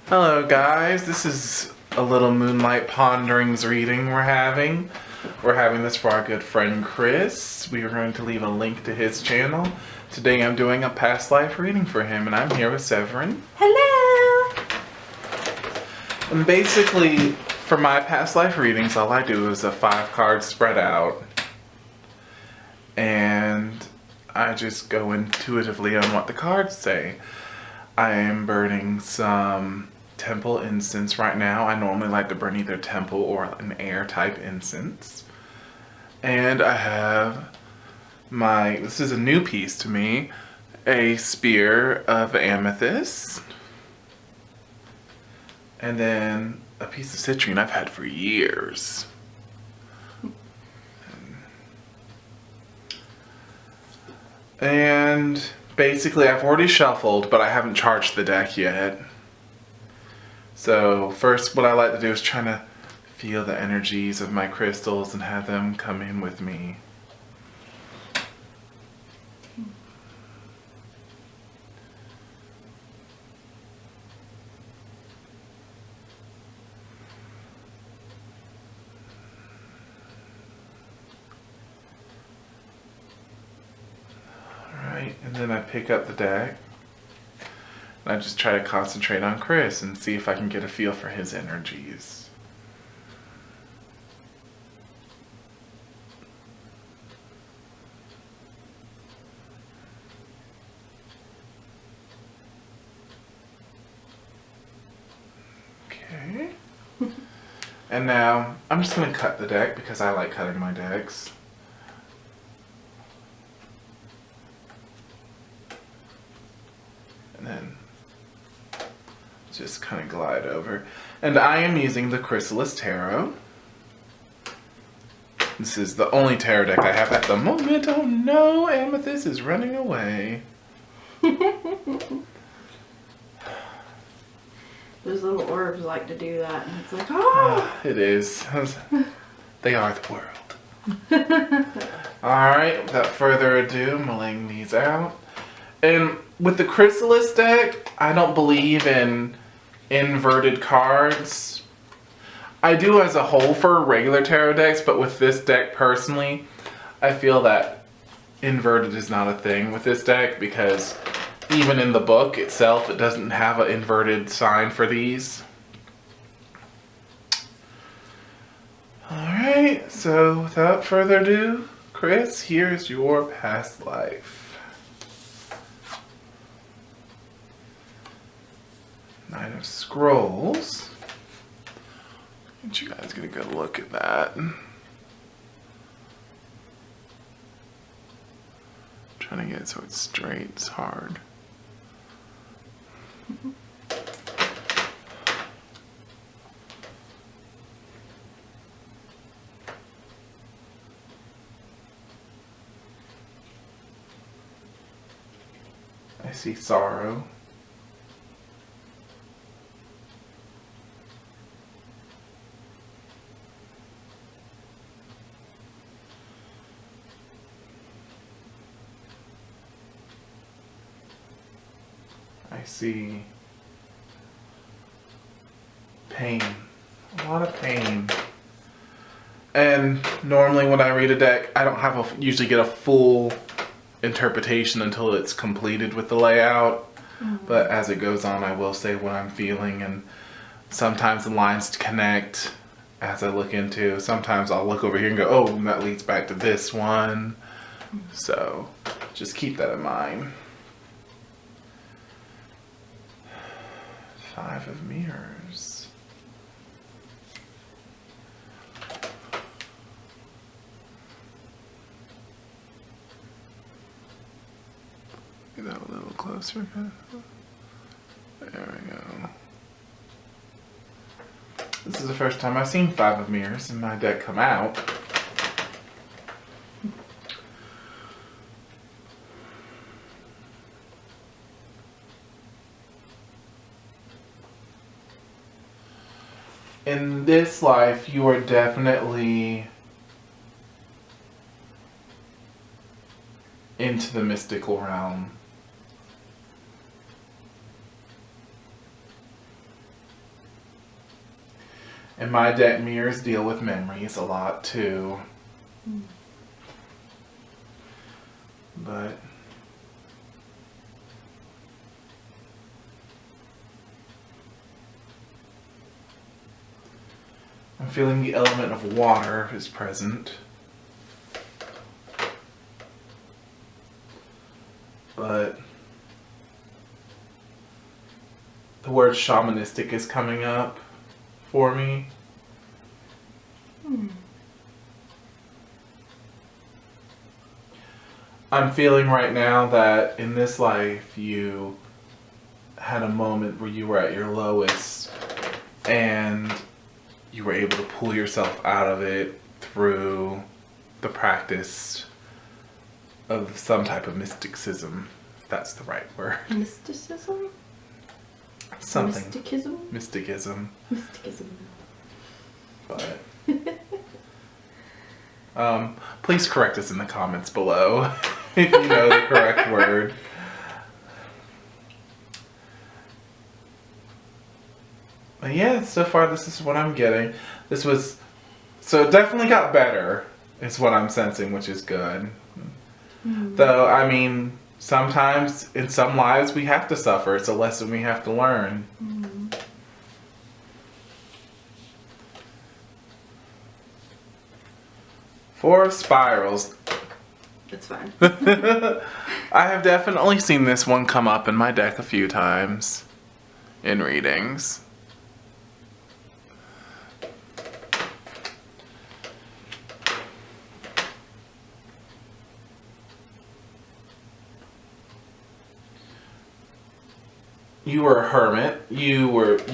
Hello guys, this is a little Moonlight Ponderings reading we're having. We're having this for our good friend Kris. We are going to leave a link to his channel. Today I'm doing a past life reading for him and I'm here with Severin. Hello! And basically, for my past life readings, all I do is a 5-card spread out. And I just go intuitively on what the cards say. I am burning some temple incense right now. I normally like to burn either temple or an air type incense. And I have this is a new piece to me, a spear of amethyst. And then a piece of citrine I've had for years. And basically I've already shuffled, but I haven't charged the deck yet. So first what I like to do is try to feel the energies of my crystals and have them come in with me. Alright, and then I pick up the deck. And I just try to concentrate on Kris and see if I can get a feel for his energies. Okay. And now I'm just going to cut the deck because I like cutting my decks. And then just kind of glide over. And I am using the Chrysalis Tarot. This is the only tarot deck I have at the moment. Oh no, Amethyst is running away. Those little orbs like to do that, and it's like, oh! It is. They are the world. Alright, without further ado, I'm laying these out. And with the Chrysalis deck, I don't believe in inverted cards. I do as a whole for regular tarot decks, but with this deck personally, I feel that inverted is not a thing with this deck because even in the book itself, it doesn't have an inverted sign for these. Alright, so without further ado, Kris, here's your past life. Nine of Scrolls. I want you guys get a good look at that. Trying to get it so it's straight, it's hard. I see sorrow. I see pain, a lot of pain. And normally when I read a deck, I don't usually get a full interpretation until it's completed with the layout. But as it goes on, I will say what I'm feeling, and sometimes the lines connect as I look into. Sometimes I'll look over here and go, oh, that leads back to this one. So just keep that in mind. 5 of Mirrors. Get that a little closer. There we go. This is the first time I've seen 5 of Mirrors in my deck come out. In this life, you are definitely into the mystical realm. And my deck mirrors deal with memories a lot too. But I'm feeling the element of water is present. But the word shamanistic is coming up for me. I'm feeling right now that in this life you had a moment where you were at your lowest and you were able to pull yourself out of it through the practice of some type of mysticism, if that's the right word. Mysticism? Something. Mysticism? Mysticism. Mysticism. But please correct us in the comments below if you know the correct word. But yeah, so far this is what I'm getting. So it definitely got better, is what I'm sensing, which is good. Though, I mean, sometimes in some lives we have to suffer. It's a lesson we have to learn. Four of Spirals. It's fine. I have definitely seen this one come up in my deck a few times in readings. You were a hermit. You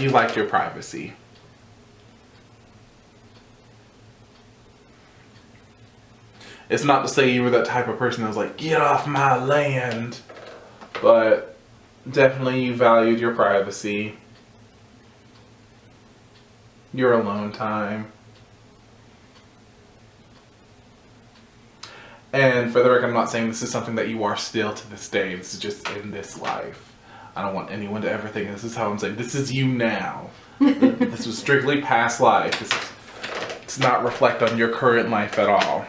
liked your privacy. It's not to say you were that type of person that was like, get off my land. But definitely you valued your privacy. Your alone time. And for the record, I'm not saying this is something that you are still to this day. This is just in this life. I don't want anyone to ever think this is how I'm saying. This is you now. This was strictly past life. This does not reflect on your current life at all.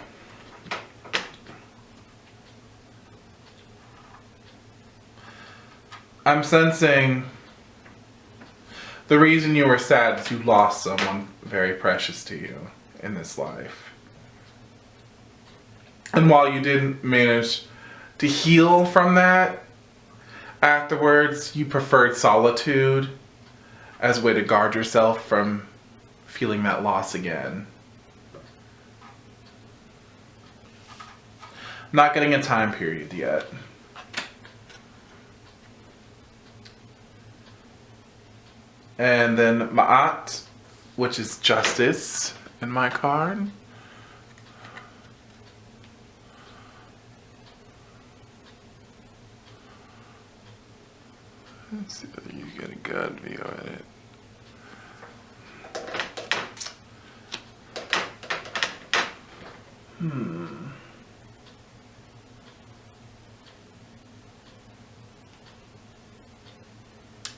I'm sensing the reason you were sad is you lost someone very precious to you in this life. And while you didn't manage to heal from that, afterwards you preferred solitude as a way to guard yourself from feeling that loss again. Not getting a time period yet. And then Ma'at, which is justice in my card. Let's see whether you get a good view at it.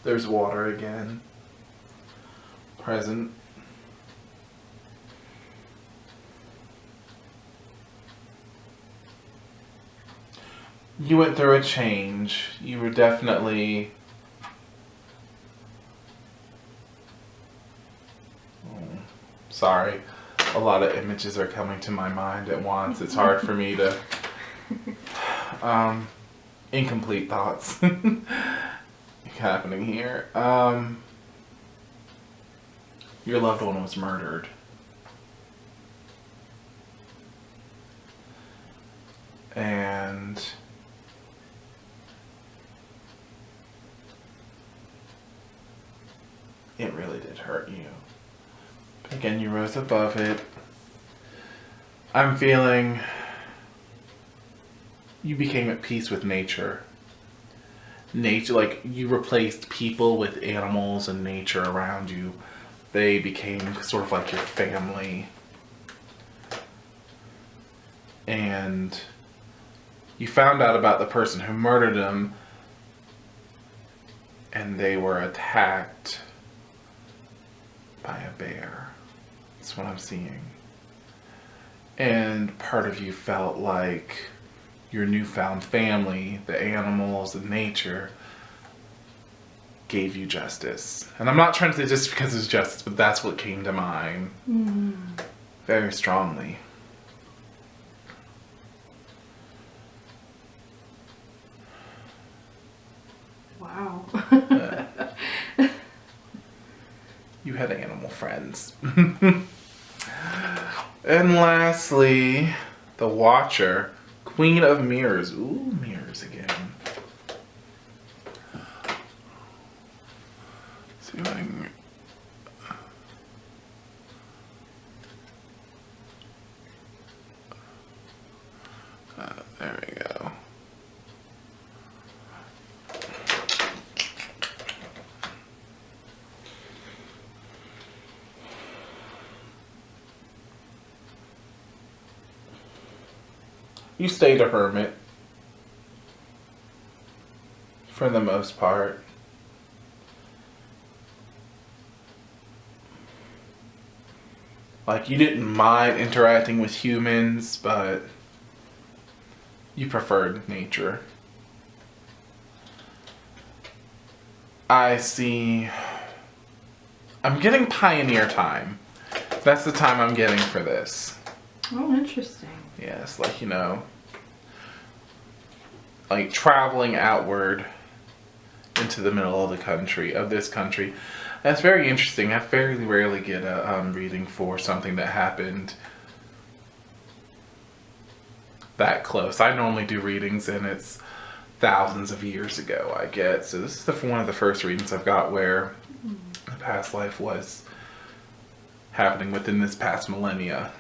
There's water again. Present. You went through a change. You were definitely sorry. A lot of images are coming to my mind at once. It's hard for me to incomplete thoughts happening here. Your loved one was murdered. And it really did hurt you. But again, you rose above it. I'm feeling you became at peace with nature. Nature, like you replaced people with animals and nature around you. They became sort of like your family. And you found out about the person who murdered him, and they were attacked by a bear. That's what I'm seeing. And part of you felt like your newfound family, the animals and nature, gave you justice. And I'm not trying to say just because it's justice, but that's what came to mind very strongly. Wow. You had animal friends. And lastly, the Watcher, Queen of Mirrors. Ooh, mirrors again. See if I can... there we go. You stayed a hermit for the most part. Like, you didn't mind interacting with humans, but you preferred nature. I see. I'm getting pioneer time. That's the time I'm getting for this. Oh, interesting. Yes, like, like traveling outward into the middle of this country. That's very interesting. I fairly rarely get a reading for something that happened that close. I normally do readings and it's thousands of years ago I get. So this is one of the first readings I've got where the past life was happening within this past millennia.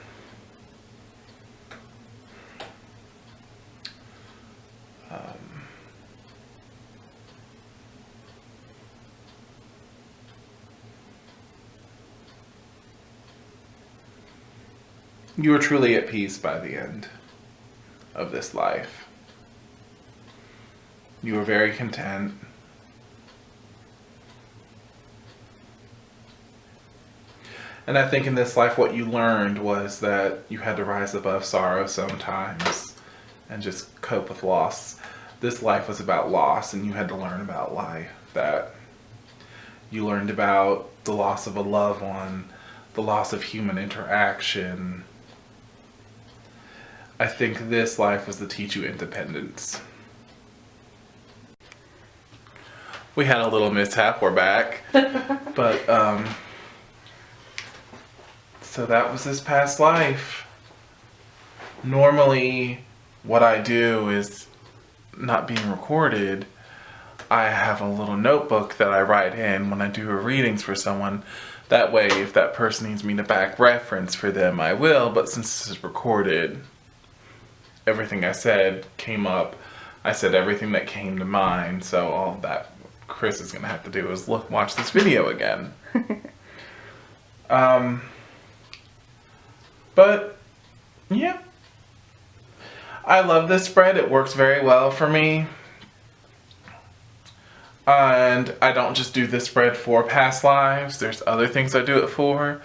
You were truly at peace by the end of this life. You were very content. And I think in this life what you learned was that you had to rise above sorrow sometimes and just cope with loss. This life was about loss, and you had to learn about life. That you learned about the loss of a loved one, the loss of human interaction. I think this life was to teach you independence. We had a little mishap, we're back. But, so that was this past life. Normally, what I do is not being recorded. I have a little notebook that I write in when I do readings for someone. That way, if that person needs me to back reference for them, I will. But since this is recorded, everything I said came up. I said everything that came to mind. So all that Kris is going to have to do is watch this video again. But, yeah. I love this spread. It works very well for me. And I don't just do this spread for past lives. There's other things I do it for.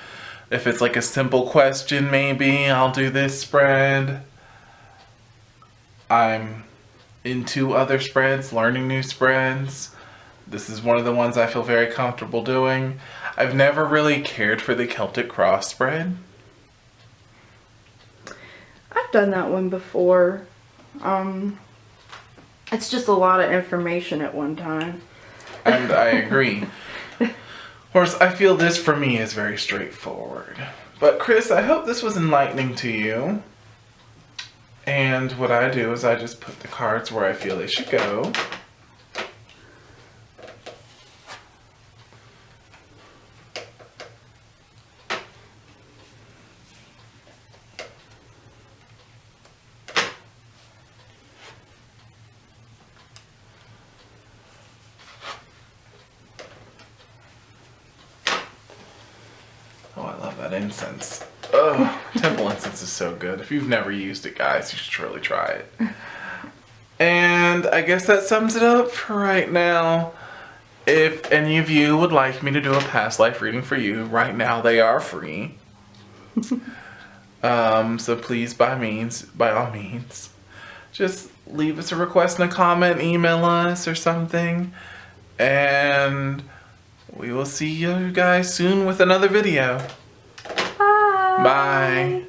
If it's like a simple question, maybe I'll do this spread. I'm into other spreads, learning new spreads. This is one of the ones I feel very comfortable doing. I've never really cared for the Celtic Cross spread. I've done that one before. It's just a lot of information at one time. And I agree. Of course, I feel this for me is very straightforward. But Kris, I hope this was enlightening to you. And what I do is I just put the cards where I feel they should go. Oh, I love that incense. Oh, temple incense is so good. If you've never used it, guys, you should really try it. And I guess that sums it up for right now. If any of you would like me to do a past life reading for you, right now they are free. So please, by all means, just leave us a request in a comment, email us or something, and we will see you guys soon with another video. Bye. Bye.